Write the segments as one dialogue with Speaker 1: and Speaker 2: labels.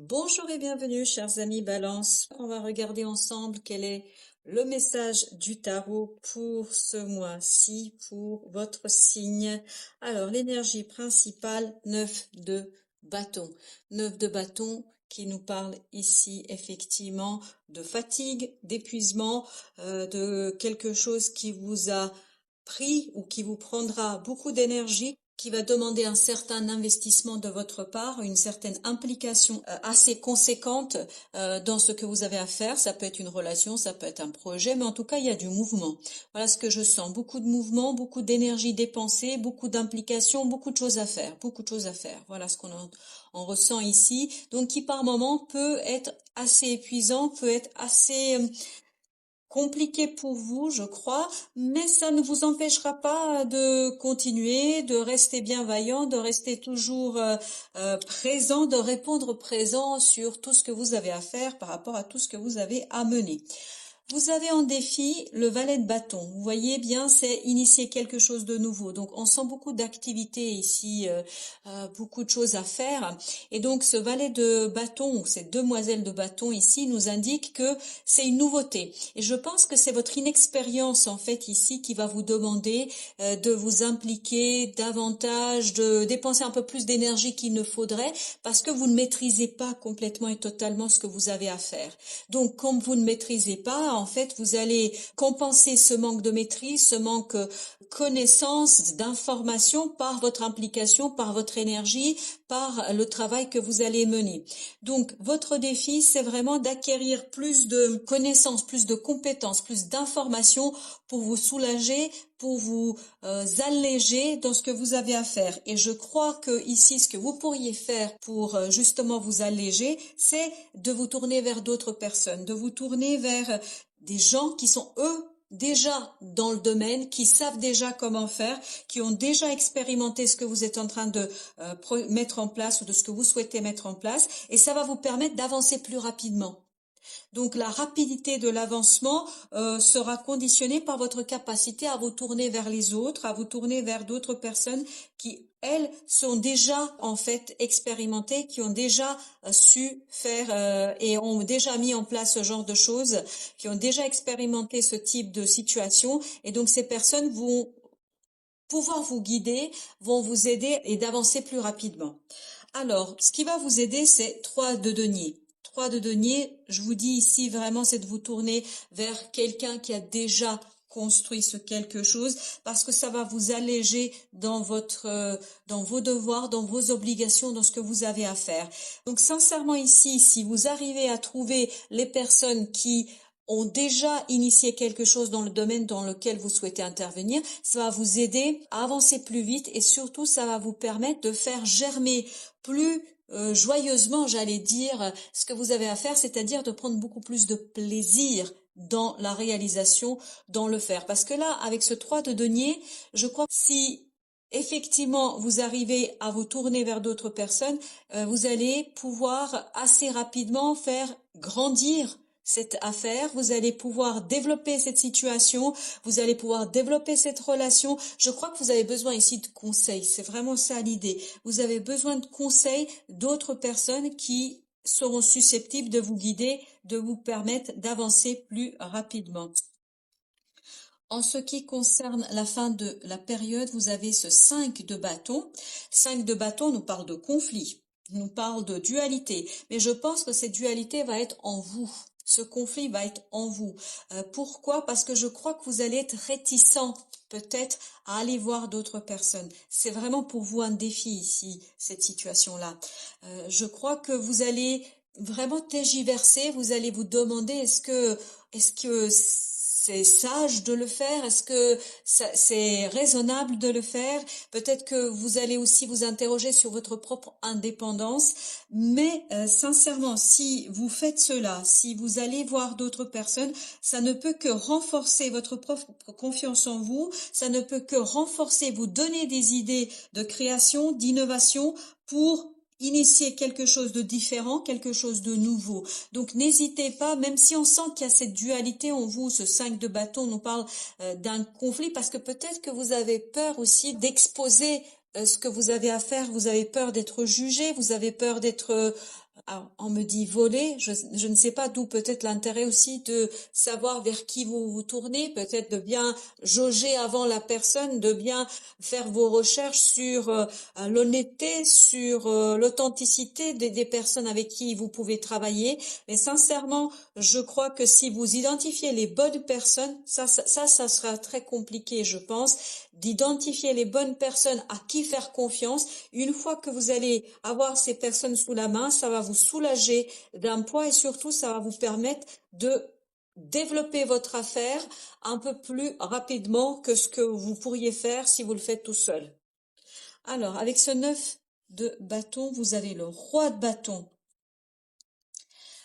Speaker 1: Bonjour et bienvenue, chers amis Balance. On va regarder ensemble quel est le message du tarot pour ce mois-ci, pour votre signe. Alors, l'énergie principale, 9 de bâton. 9 de bâton qui nous parle ici effectivement de fatigue, d'épuisement, de quelque chose qui vous a pris ou qui vous prendra beaucoup d'énergie, qui va demander un certain investissement de votre part, une certaine implication assez conséquente dans ce que vous avez à faire. Ça peut être une relation, ça peut être un projet, mais en tout cas, il y a du mouvement. Voilà ce que je sens. Beaucoup de mouvement, beaucoup d'énergie dépensée, beaucoup d'implication, beaucoup de choses à faire, beaucoup de choses à faire. Voilà ce on ressent ici. Donc, qui par moment peut être assez épuisant, peut être assez compliqué pour vous, je crois, mais ça ne vous empêchera pas de continuer, de rester bienveillant, de rester toujours présent, de répondre présent sur tout ce que vous avez à faire par rapport à tout ce que vous avez à mener. Vous avez en défi le valet de bâton. Vous voyez bien, c'est initier quelque chose de nouveau. Donc, on sent beaucoup d'activités ici, beaucoup de choses à faire. Et donc, ce valet de bâton, ou cette demoiselle de bâton ici, nous indique que c'est une nouveauté. Et je pense que c'est votre inexpérience, en fait, ici, qui va vous demander de vous impliquer davantage, de dépenser un peu plus d'énergie qu'il ne faudrait, parce que vous ne maîtrisez pas complètement et totalement ce que vous avez à faire. Donc, comme vous ne maîtrisez pas, en fait, vous allez compenser ce manque de maîtrise, ce manque de connaissance, d'information par votre implication, par votre énergie, par le travail que vous allez mener. Donc, votre défi, c'est vraiment d'acquérir plus de connaissances, plus de compétences, plus d'informations pour vous soulager, pour vous alléger dans ce que vous avez à faire. Et je crois que ici, ce que vous pourriez faire pour justement vous alléger, c'est de vous tourner vers d'autres personnes, de vous tourner vers des gens qui sont eux déjà dans le domaine, qui savent déjà comment faire, qui ont déjà expérimenté ce que vous êtes en train de mettre en place ou de ce que vous souhaitez mettre en place, et ça va vous permettre d'avancer plus rapidement. Donc la rapidité de l'avancement sera conditionnée par votre capacité à vous tourner vers les autres, à vous tourner vers d'autres personnes qui, elles, sont déjà en fait expérimentées, qui ont déjà su faire et ont déjà mis en place ce genre de choses, qui ont déjà expérimenté ce type de situation. Et donc ces personnes vont pouvoir vous guider, vont vous aider et d'avancer plus rapidement. Alors, ce qui va vous aider, c'est 3 de denier. 3 de denier, je vous dis ici vraiment, c'est de vous tourner vers quelqu'un qui a déjà construit ce quelque chose, parce que ça va vous alléger dans dans vos devoirs, dans vos obligations, dans ce que vous avez à faire. Donc sincèrement ici, si vous arrivez à trouver les personnes qui ont déjà initié quelque chose dans le domaine dans lequel vous souhaitez intervenir, ça va vous aider à avancer plus vite et surtout ça va vous permettre de faire germer plus joyeusement, j'allais dire, ce que vous avez à faire, c'est-à-dire de prendre beaucoup plus de plaisir dans la réalisation, dans le faire. Parce que là, avec ce 3 de denier, je crois que si effectivement vous arrivez à vous tourner vers d'autres personnes, vous allez pouvoir assez rapidement faire grandir cette affaire, vous allez pouvoir développer cette situation, vous allez pouvoir développer cette relation. Je crois que vous avez besoin ici de conseils, c'est vraiment ça l'idée. Vous avez besoin de conseils d'autres personnes qui seront susceptibles de vous guider, de vous permettre d'avancer plus rapidement. En ce qui concerne la fin de la période, vous avez ce 5 de bâton. 5 de bâton nous parle de conflit, nous parle de dualité, mais je pense que cette dualité va être en vous. Ce conflit va être en vous. Pourquoi? Parce que je crois que vous allez être réticent peut-être à aller voir d'autres personnes. C'est vraiment pour vous un défi ici, cette situation-là. Je crois que vous allez vraiment tergiverser, vous allez vous demander est-ce que c'est sage de le faire? Est-ce que c'est raisonnable de le faire? Peut-être que vous allez aussi vous interroger sur votre propre indépendance. Mais sincèrement, si vous faites cela, si vous allez voir d'autres personnes, ça ne peut que renforcer votre propre confiance en vous. Ça ne peut que renforcer, vous donner des idées de création, d'innovation pour initier quelque chose de différent, quelque chose de nouveau. Donc n'hésitez pas, même si on sent qu'il y a cette dualité en vous, ce 5 de bâton nous parle d'un conflit, parce que peut-être que vous avez peur aussi d'exposer ce que vous avez à faire, vous avez peur d'être jugé, vous avez peur d'être Alors, on me dit voler, je ne sais pas d'où peut-être l'intérêt aussi de savoir vers qui vous vous tournez, peut-être de bien jauger avant la personne, de bien faire vos recherches sur l'honnêteté, sur l'authenticité des personnes avec qui vous pouvez travailler. Mais sincèrement, je crois que si vous identifiez les bonnes personnes, ça sera très compliqué, je pense, d'identifier les bonnes personnes à qui faire confiance. Une fois que vous allez avoir ces personnes sous la main, ça va vous soulager d'un poids et surtout ça va vous permettre de développer votre affaire un peu plus rapidement que ce que vous pourriez faire si vous le faites tout seul. Alors, avec ce 9 de bâton, vous avez le roi de bâton.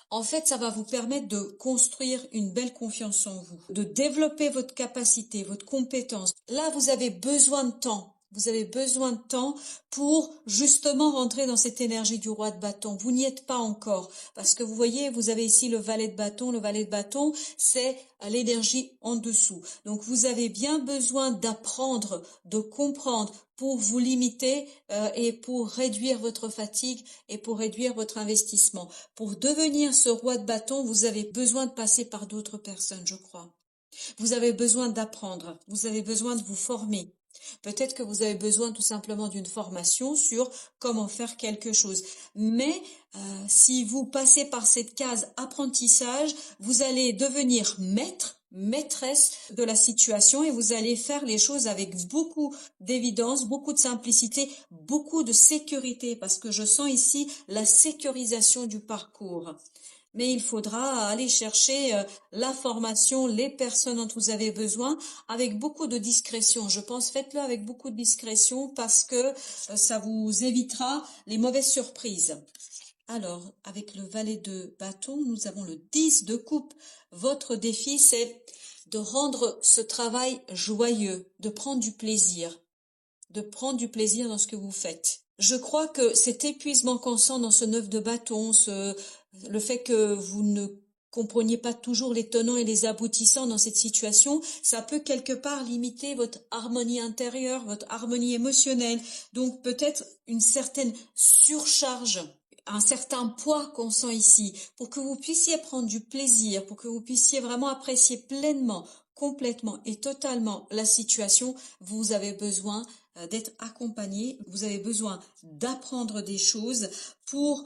Speaker 1: En fait, ça va vous permettre de construire une belle confiance en vous, de développer votre capacité, votre compétence. Là, vous avez besoin de temps. Vous avez besoin de temps pour justement rentrer dans cette énergie du roi de bâton. Vous n'y êtes pas encore parce que vous voyez, vous avez ici le valet de bâton. Le valet de bâton, c'est l'énergie en dessous. Donc, vous avez bien besoin d'apprendre, de comprendre pour vous limiter et pour réduire votre fatigue et pour réduire votre investissement. Pour devenir ce roi de bâton, vous avez besoin de passer par d'autres personnes, je crois. Vous avez besoin d'apprendre, vous avez besoin de vous former. Peut-être que vous avez besoin tout simplement d'une formation sur comment faire quelque chose. Mais si vous passez par cette case apprentissage, vous allez devenir maîtresse de la situation et vous allez faire les choses avec beaucoup d'évidence, beaucoup de simplicité, beaucoup de sécurité parce que je sens ici la sécurisation du parcours. Mais il faudra aller chercher la formation, les personnes dont vous avez besoin avec beaucoup de discrétion. Je pense faites-le avec beaucoup de discrétion parce que ça vous évitera les mauvaises surprises. Alors, avec le valet de bâton, nous avons le 10 de coupe. Votre défi, c'est de rendre ce travail joyeux, de prendre du plaisir dans ce que vous faites. Je crois que cet épuisement constant dans ce 9 de bâton, le fait que vous ne compreniez pas toujours les tenants et les aboutissants dans cette situation, ça peut quelque part limiter votre harmonie intérieure, votre harmonie émotionnelle. Donc peut-être une certaine surcharge, un certain poids qu'on sent ici, pour que vous puissiez prendre du plaisir, pour que vous puissiez vraiment apprécier pleinement, complètement et totalement la situation, vous avez besoin d'être accompagné, vous avez besoin d'apprendre des choses pour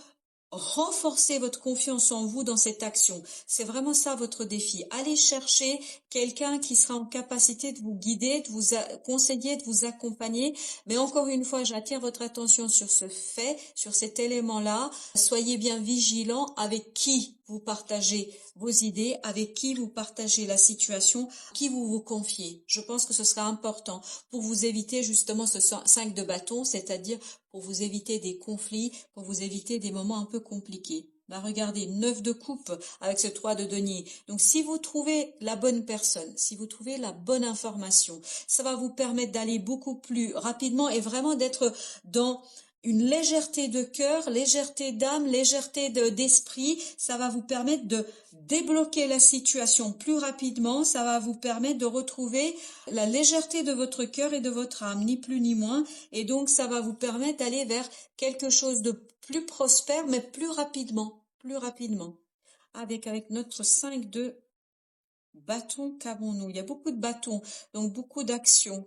Speaker 1: renforcer votre confiance en vous dans cette action. C'est vraiment ça votre défi. Allez chercher quelqu'un qui sera en capacité de vous guider, de vous conseiller, de vous accompagner. Mais encore une fois, j'attire votre attention sur ce fait, sur cet élément-là. Soyez bien vigilant avec qui vous partagez vos idées, avec qui vous partagez la situation, qui vous vous confiez. Je pense que ce sera important pour vous éviter justement ce 5 de bâton, c'est-à-dire pour vous éviter des conflits, pour vous éviter des moments un peu compliqués. Bah regardez, 9 de coupe avec ce 3 de denier. Donc si vous trouvez la bonne personne, si vous trouvez la bonne information, ça va vous permettre d'aller beaucoup plus rapidement et vraiment d'être dans une légèreté de cœur, légèreté d'âme, légèreté d'esprit. Ça va vous permettre de débloquer la situation plus rapidement. Ça va vous permettre de retrouver la légèreté de votre cœur et de votre âme, ni plus ni moins. Et donc, ça va vous permettre d'aller vers quelque chose de plus prospère, mais plus rapidement, plus rapidement. Avec notre 5 de bâton, qu'avons-nous? Il y a beaucoup de bâtons, donc beaucoup d'actions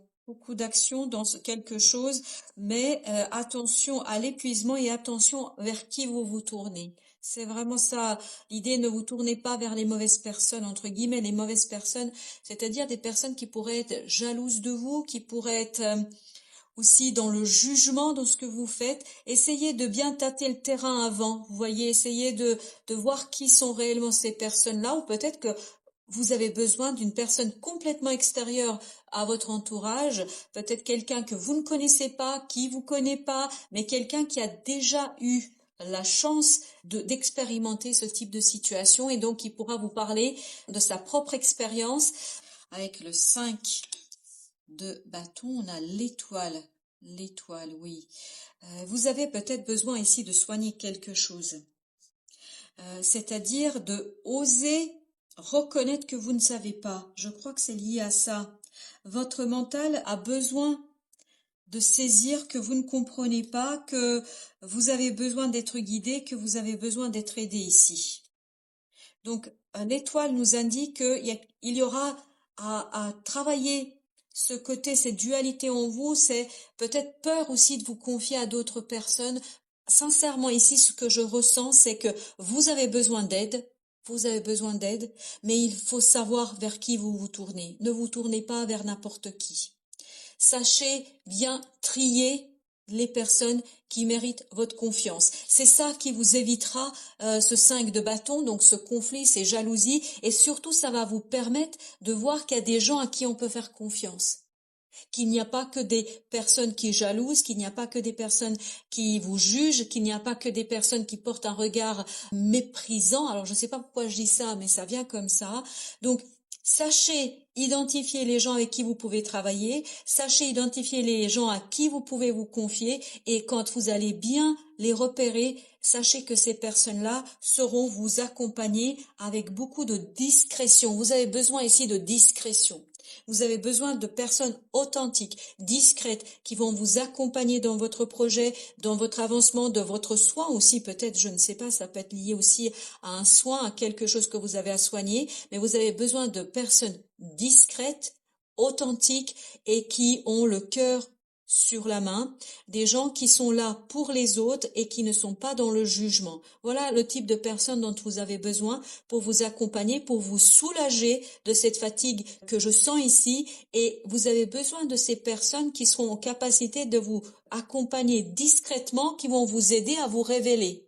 Speaker 1: dans quelque chose, mais attention à l'épuisement et attention vers qui vous vous tournez. C'est vraiment ça l'idée, ne vous tournez pas vers les mauvaises personnes, entre guillemets, les mauvaises personnes, c'est-à-dire des personnes qui pourraient être jalouses de vous, qui pourraient être aussi dans le jugement de ce que vous faites. Essayez de bien tâter le terrain avant, vous voyez, essayez de voir qui sont réellement ces personnes-là, ou peut-être que vous avez besoin d'une personne complètement extérieure à votre entourage, peut-être quelqu'un que vous ne connaissez pas, qui vous connaît pas, mais quelqu'un qui a déjà eu la chance d'expérimenter ce type de situation et donc qui pourra vous parler de sa propre expérience. Avec le 5 de bâton, on a l'étoile. L'étoile, oui. Vous avez peut-être besoin ici de soigner quelque chose. C'est-à-dire de oser reconnaître que vous ne savez pas. Je crois que c'est lié à ça. Votre mental a besoin de saisir que vous ne comprenez pas, que vous avez besoin d'être guidé, que vous avez besoin d'être aidé ici. Donc, l'étoile nous indique qu'il y aura à travailler ce côté, cette dualité en vous, c'est peut-être peur aussi de vous confier à d'autres personnes. Sincèrement, ici, ce que je ressens, c'est que vous avez besoin d'aide. Vous avez besoin d'aide, mais il faut savoir vers qui vous vous tournez. Ne vous tournez pas vers n'importe qui. Sachez bien trier les personnes qui méritent votre confiance. C'est ça qui vous évitera ce 5 de bâton, donc ce conflit, ces jalousies, et surtout ça va vous permettre de voir qu'il y a des gens à qui on peut faire confiance. Qu'il n'y a pas que des personnes qui jalousent, qu'il n'y a pas que des personnes qui vous jugent, qu'il n'y a pas que des personnes qui portent un regard méprisant. Alors je ne sais pas pourquoi je dis ça, mais ça vient comme ça. Donc sachez identifier les gens avec qui vous pouvez travailler, sachez identifier les gens à qui vous pouvez vous confier, et quand vous allez bien les repérer, sachez que ces personnes-là sauront vous accompagner avec beaucoup de discrétion. Vous avez besoin ici de discrétion. Vous avez besoin de personnes authentiques, discrètes, qui vont vous accompagner dans votre projet, dans votre avancement, de votre soin aussi, peut-être, je ne sais pas, ça peut être lié aussi à un soin, à quelque chose que vous avez à soigner, mais vous avez besoin de personnes discrètes, authentiques et qui ont le cœur sur la main, des gens qui sont là pour les autres et qui ne sont pas dans le jugement. Voilà le type de personnes dont vous avez besoin pour vous accompagner, pour vous soulager de cette fatigue que je sens ici, et vous avez besoin de ces personnes qui seront en capacité de vous accompagner discrètement, qui vont vous aider à vous révéler,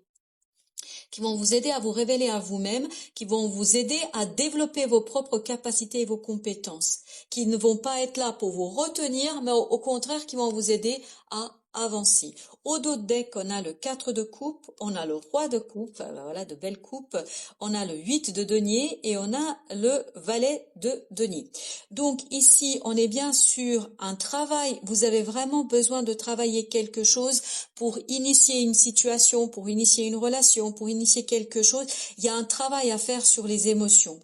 Speaker 1: qui vont vous aider à vous révéler à vous-même, qui vont vous aider à développer vos propres capacités et vos compétences, qui ne vont pas être là pour vous retenir, mais au contraire, qui vont vous aider à avancer. Au dos de deck, on a le 4 de coupe, on a le roi de coupe, voilà, de belles coupes, on a le 8 de denier et on a le valet de denier. Donc ici, on est bien sur un travail, vous avez vraiment besoin de travailler quelque chose pour initier une situation, pour initier une relation, pour initier quelque chose. Il y a un travail à faire sur les émotions.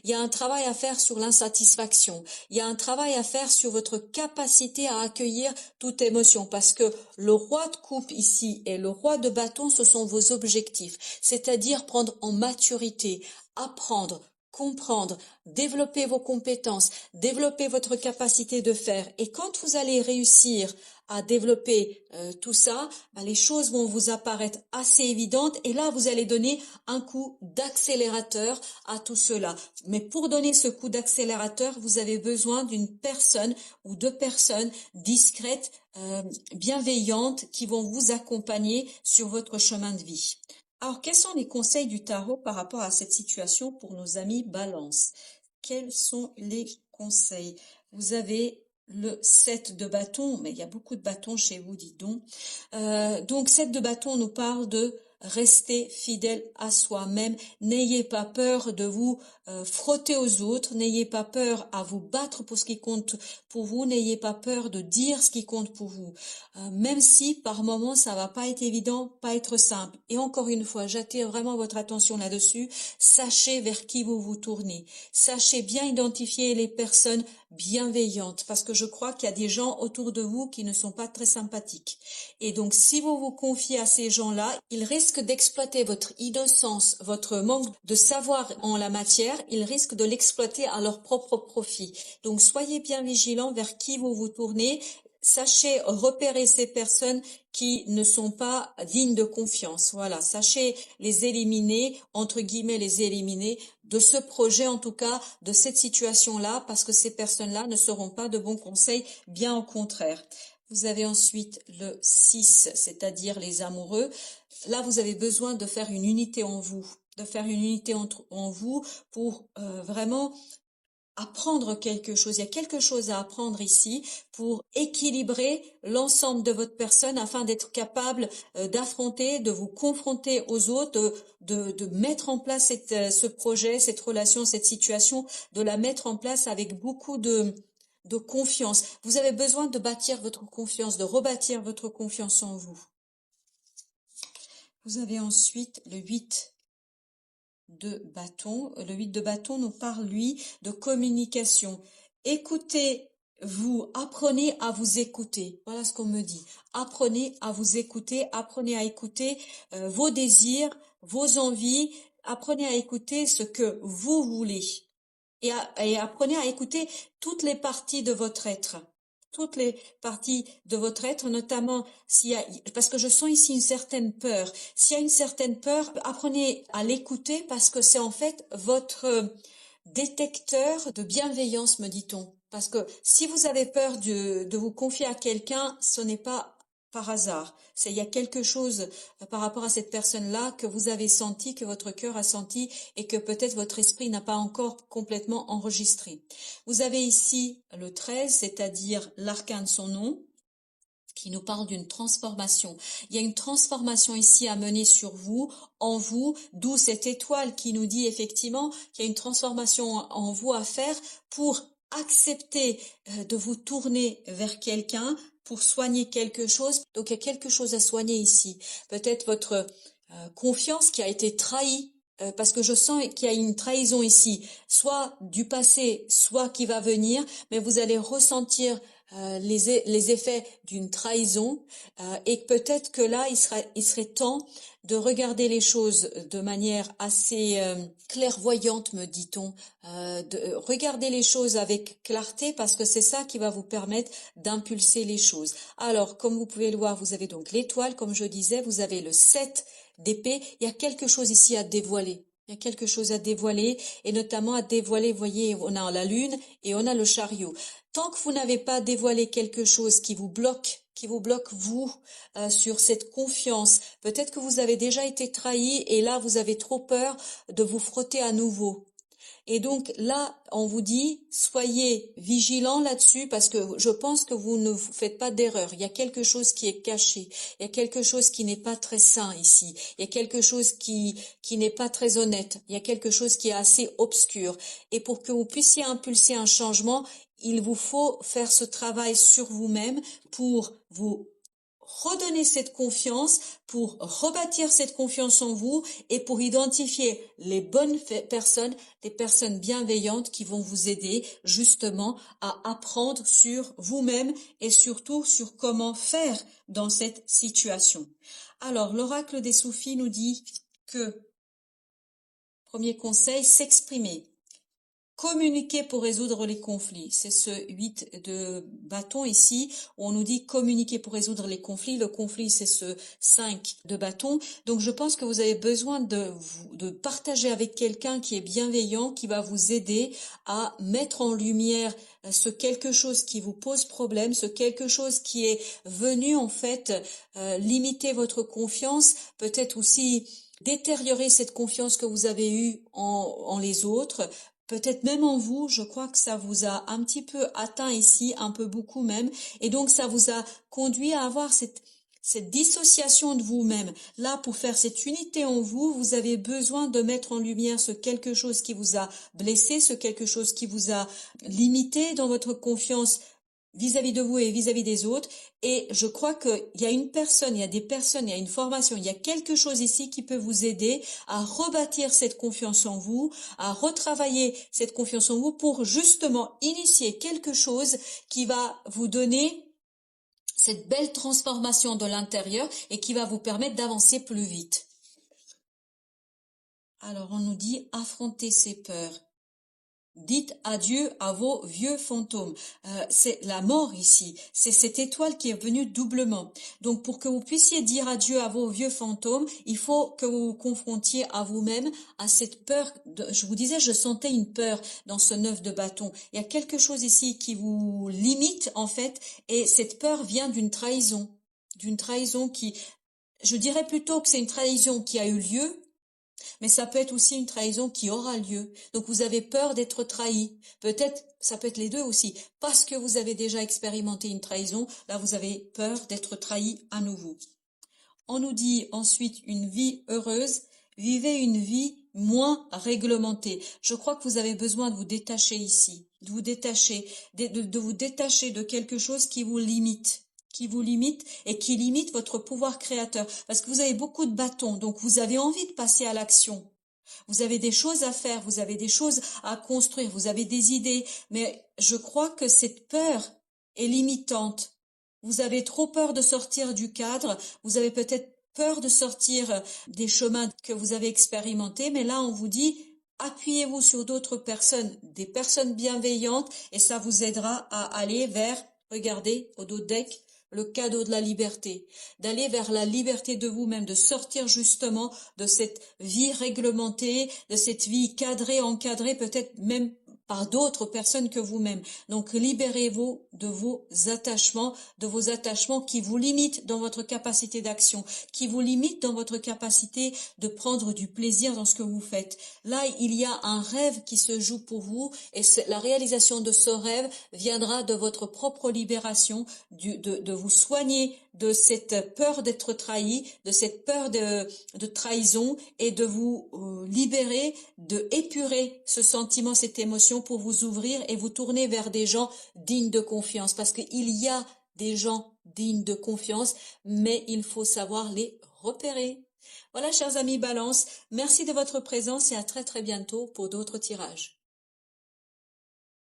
Speaker 1: Il y a un travail à faire sur l'insatisfaction. Il y a un travail à faire sur votre capacité à accueillir toute émotion, parce que le roi de coupe ici et le roi de bâton, ce sont vos objectifs, c'est-à-dire prendre en maturité, apprendre, comprendre, développer vos compétences, développer votre capacité de faire. Et quand vous allez réussir à développer tout ça, les choses vont vous apparaître assez évidentes, et là vous allez donner un coup d'accélérateur à tout cela. Mais pour donner ce coup d'accélérateur, vous avez besoin d'une personne ou de personnes discrètes, bienveillantes, qui vont vous accompagner sur votre chemin de vie. Alors, quels sont les conseils du tarot par rapport à cette situation pour nos amis Balance? Quels sont les conseils? Vous avez le 7 de bâton, mais il y a beaucoup de bâtons chez vous, dites donc. Donc 7 de bâton nous parle de rester fidèle à soi-même. N'ayez pas peur de vous frotter aux autres. N'ayez pas peur à vous battre pour ce qui compte pour vous. N'ayez pas peur de dire ce qui compte pour vous. Même si par moments ça va pas être évident, pas être simple. Et encore une fois, j'attire vraiment votre attention là-dessus. Sachez vers qui vous vous tournez. Sachez bien identifier les personnes bienveillantes, parce que je crois qu'il y a des gens autour de vous qui ne sont pas très sympathiques. Et donc, si vous vous confiez à ces gens-là, ils risquent d'exploiter votre innocence, votre manque de savoir en la matière, ils risquent de l'exploiter à leur propre profit. Donc, soyez bien vigilants vers qui vous vous tournez. Sachez repérer ces personnes qui ne sont pas dignes de confiance. Voilà, sachez les éliminer, entre guillemets les éliminer, de ce projet en tout cas, de cette situation-là, parce que ces personnes-là ne seront pas de bons conseils, bien au contraire. Vous avez ensuite le 6, c'est-à-dire les amoureux. Là, vous avez besoin de faire une unité en vous, de faire une unité en vous pour vraiment apprendre quelque chose. Il y a quelque chose à apprendre ici pour équilibrer l'ensemble de votre personne afin d'être capable d'affronter, de vous confronter aux autres, de mettre en place ce projet, cette relation, cette situation, de la mettre en place avec beaucoup de confiance. Vous avez besoin de bâtir votre confiance, de rebâtir votre confiance en vous. Vous avez ensuite le 8 de bâton. Le 8 de bâton nous parle, lui, de communication. Écoutez vous apprenez à vous écouter. Voilà ce qu'on me dit. Apprenez à vous écouter, apprenez à écouter vos désirs, vos envies, apprenez à écouter ce que vous voulez. Et apprenez à écouter toutes les parties de votre être. Toutes les parties de votre être, notamment parce que je sens ici une certaine peur. S'il y a une certaine peur, apprenez à l'écouter parce que c'est en fait votre détecteur de bienveillance, me dit-on. Parce que si vous avez peur de vous confier à quelqu'un, ce n'est pas par hasard. Il y a quelque chose par rapport à cette personne-là que vous avez senti, que votre cœur a senti et que peut-être votre esprit n'a pas encore complètement enregistré. Vous avez ici le 13, c'est-à-dire l'arcane de son nom, qui nous parle d'une transformation. Il y a une transformation ici à mener sur vous, en vous, d'où cette étoile qui nous dit effectivement qu'il y a une transformation en vous à faire pour accepter de vous tourner vers quelqu'un, pour soigner quelque chose. Donc il y a quelque chose à soigner ici. Peut-être votre confiance qui a été trahie. Parce que je sens qu'il y a une trahison ici, soit du passé, soit qui va venir, mais vous allez ressentir les effets d'une trahison et peut-être que là, il serait temps de regarder les choses de manière assez clairvoyante, me dit-on, de regarder les choses avec clarté parce que c'est ça qui va vous permettre d'impulser les choses. Alors, comme vous pouvez le voir, vous avez donc l'étoile, comme je disais, vous avez le 7 d'épée. Il y a quelque chose ici à dévoiler. Il y a quelque chose à dévoiler et notamment à dévoiler, vous voyez, on a la lune et on a le chariot. Tant que vous n'avez pas dévoilé quelque chose qui vous bloque vous sur cette confiance, peut-être que vous avez déjà été trahi et là vous avez trop peur de vous frotter à nouveau. Et donc là, on vous dit, soyez vigilants là-dessus parce que je pense que vous ne faites pas d'erreur. Il y a quelque chose qui est caché. Il y a quelque chose qui n'est pas très sain ici. Il y a quelque chose qui n'est pas très honnête. Il y a quelque chose qui est assez obscur. Et pour que vous puissiez impulser un changement, il vous faut faire ce travail sur vous-même pour vous redonner cette confiance, pour rebâtir cette confiance en vous et pour identifier les bonnes personnes, les personnes bienveillantes qui vont vous aider justement à apprendre sur vous-même et surtout sur comment faire dans cette situation. Alors, l'oracle des Soufis nous dit que, premier conseil, s'exprimer. Communiquer pour résoudre les conflits. C'est ce 8 de bâton ici, où on nous dit communiquer pour résoudre les conflits. Le conflit, c'est ce 5 de bâton. Donc, je pense que vous avez besoin de partager avec quelqu'un qui est bienveillant, qui va vous aider à mettre en lumière ce quelque chose qui vous pose problème, ce quelque chose qui est venu, en fait, limiter votre confiance, peut-être aussi détériorer cette confiance que vous avez eue en les autres, peut-être même en vous. Je crois que ça vous a un petit peu atteint ici, un peu beaucoup même, et donc ça vous a conduit à avoir cette dissociation de vous-même. Là, pour faire cette unité en vous, vous avez besoin de mettre en lumière ce quelque chose qui vous a blessé, ce quelque chose qui vous a limité dans votre confiance vis-à-vis de vous et vis-à-vis des autres. Et je crois qu'il y a une personne, il y a des personnes, il y a une formation, il y a quelque chose ici qui peut vous aider à rebâtir cette confiance en vous, à retravailler cette confiance en vous pour justement initier quelque chose qui va vous donner cette belle transformation de l'intérieur et qui va vous permettre d'avancer plus vite. Alors on nous dit affronter ses peurs. Dites adieu à vos vieux fantômes. C'est la mort ici. C'est cette étoile qui est venue doublement. Donc pour que vous puissiez dire adieu à vos vieux fantômes, il faut que vous vous confrontiez à vous-même, à cette peur. Je vous disais, je sentais une peur dans ce 9 de bâton. Il y a quelque chose ici qui vous limite en fait, et cette peur vient d'une trahison. D'une trahison qui, je dirais plutôt que c'est une trahison qui a eu lieu, mais ça peut être aussi une trahison qui aura lieu. Donc vous avez peur d'être trahi. Peut-être, ça peut être les deux aussi. Parce que vous avez déjà expérimenté une trahison, là vous avez peur d'être trahi à nouveau. On nous dit ensuite une vie heureuse. Vivez une vie moins réglementée. Je crois que vous avez besoin de vous détacher ici. De vous détacher, de vous détacher de quelque chose qui vous limite et qui limite votre pouvoir créateur. Parce que vous avez beaucoup de bâtons, donc vous avez envie de passer à l'action. Vous avez des choses à faire, vous avez des choses à construire, vous avez des idées, mais je crois que cette peur est limitante. Vous avez trop peur de sortir du cadre, vous avez peut-être peur de sortir des chemins que vous avez expérimentés, mais là on vous dit appuyez-vous sur d'autres personnes, des personnes bienveillantes, et ça vous aidera à aller vers, regardez, au dos deck, le cadeau de la liberté, d'aller vers la liberté de vous-même, de sortir justement de cette vie réglementée, de cette vie cadrée, encadrée, peut-être même par d'autres personnes que vous-même. Donc libérez-vous de vos attachements qui vous limitent dans votre capacité d'action, qui vous limitent dans votre capacité de prendre du plaisir dans ce que vous faites. Là, il y a un rêve qui se joue pour vous et la réalisation de ce rêve viendra de votre propre libération, de vous soigner de cette peur d'être trahi, de cette peur de trahison et de vous libérer, de épurer ce sentiment, cette émotion pour vous ouvrir et vous tourner vers des gens dignes de confiance. Parce qu'il y a des gens dignes de confiance, mais il faut savoir les repérer. Voilà, chers amis Balance, merci de votre présence et à très très bientôt pour d'autres tirages.